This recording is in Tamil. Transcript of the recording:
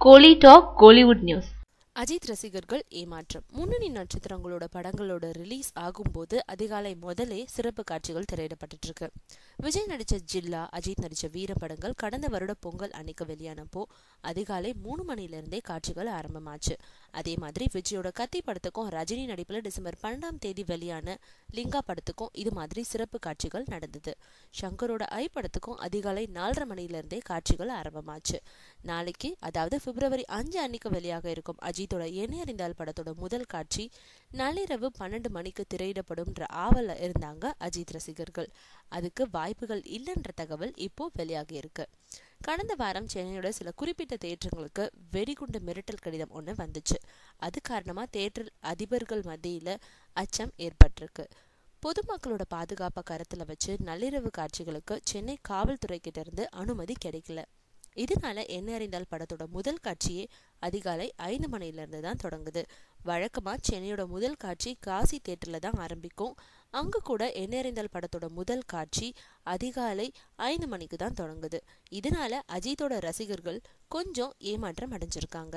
கோலி டாக் கோலிவுட் நியூஸ். அஜித் ரசிகர்கள் ஏமாற்றம். முன்னணி நட்சத்திரங்களோட படங்களோட ரிலீஸ் ஆகும்போது அதிகாலை முதலே சிறப்பு காட்சிகள் திரையிடப்பட்டு இருக்கு. விஜய் நடிச்ச ஜில்லா, அஜித் நடிச்ச வீர படங்கள் கடந்த வருட பொங்கல் அன்னைக்கு வெளியானப்போ அதிகாலை 3 மணிலிருந்தே காட்சிகள் ஆரம்பமாச்சு. அதே மாதிரி விஜயோட கத்தி படத்துக்கும் ரஜினி நடிப்புல டிசம்பர் 12ஆம் தேதி வெளியான லிங்கா படத்துக்கும் இது மாதிரி சிறப்பு காட்சிகள் நடந்தது. சங்கரோட ஐ படத்துக்கும் அதிகாலை 4:30 மணிலிருந்தே காட்சிகள் ஆரம்பமாச்சு. நாளைக்கு, அதாவது பிப்ரவரி 5 அன்னைக்கு வெளியாக இருக்கும் அஜித்தோட என்ன அறிந்தால் படத்தோட முதல் காட்சி நள்ளிரவு 12 மணிக்கு திரையிடப்படும் ஆவல இருந்தாங்க அஜித் ரசிகர்கள். அதுக்கு வாய்ப்புகள் இல்லைன்ற தகவல் இப்போ வெளியாகி இருக்கு. கடந்த வாரம் சென்னையோட சில குறிப்பிட்ட தியேட்டர்களுக்கு வெடிகுண்டு மிரட்டல் கடிதம் ஒன்று வந்துச்சு. அது காரணமா தியேட்டர் அதிபர்கள் மத்தியில அச்சம் ஏற்பட்டிருக்கு. பொதுமக்களோட பாதுகாப்பை கருத்துல வச்சு நள்ளிரவு காட்சிகளுக்கு சென்னை காவல்துறை கிட்ட இருந்து அனுமதி கிடைக்கல. இதனால என்ன அறிந்தால் படத்தோட முதல் காட்சியே அதிகாலை 5 மணிலிருந்து தான் தொடங்குது. வழக்கமா சென்னையோட முதல் காட்சி காசி தியேட்டர்ல தான் ஆரம்பிக்கும். அங்க கூட என்ன அறிந்தால் படத்தோட முதல் காட்சி அதிகாலை 5 மணிக்கு தான் தொடங்குது. இதனால அஜித்தோட ரசிகர்கள் கொஞ்சம் ஏமாற்றம் அடைஞ்சிருக்காங்க.